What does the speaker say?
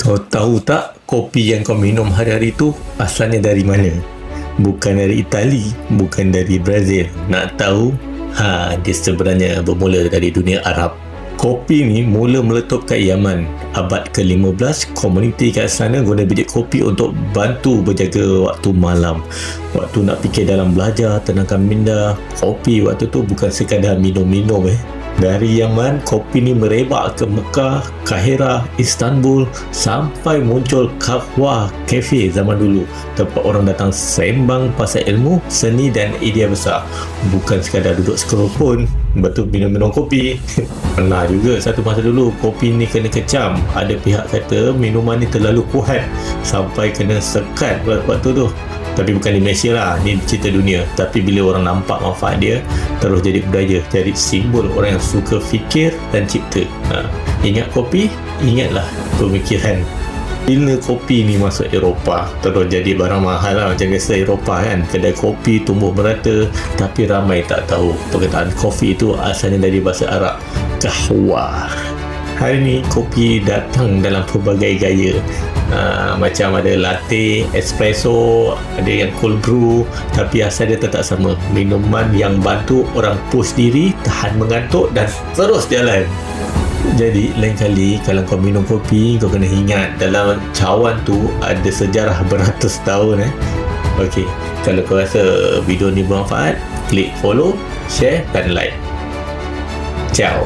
Kau tahu tak kopi yang kau minum hari-hari tu asalnya dari mana? Bukan dari Itali, bukan dari Brazil. Nak tahu? Dia sebenarnya bermula dari dunia Arab. Kopi ni mula meletup kat Yaman. Abad ke-15, komuniti kat sana guna biji kopi untuk bantu berjaga waktu malam. Waktu nak fikir dalam belajar, tenangkan minda, kopi waktu tu bukan sekadar minum-minum. Dari Yaman, kopi ni merebak ke Mekah, Kahirah, Istanbul sampai muncul kahwah kafe zaman dulu. Tempat orang datang sembang pasal ilmu, seni dan idea besar. Bukan sekadar duduk scroll pun, betul minum-minum kopi. Pernah juga satu masa dulu kopi ni kena kecam. Ada pihak kata minuman ni terlalu kuat sampai kena sekat waktu tu. Tapi bukan di Malaysia lah, ni cerita dunia. Tapi bila orang nampak manfaat dia, terus jadi budaya, jadi simbol orang yang suka fikir dan cipta. Ingat kopi, ingatlah pemikiran. Bila kopi ni masuk Eropah, terus jadi barang mahal lah. Macam biasa Eropah kan, kedai kopi tumbuh merata. Tapi ramai tak tahu perkataan kopi itu asalnya dari bahasa Arab, kahwah. Hari ni kopi datang dalam pelbagai gaya. Macam ada latte, espresso, ada yang cold brew, tapi asal dia tetap sama. Minuman yang bantu orang push diri, tahan mengantuk dan terus jalan. Jadi lain kali kalau kau minum kopi, kau kena ingat dalam cawan tu ada sejarah beratus tahun. Okey, kalau kau rasa video ni bermanfaat, klik follow, share dan like. Ciao.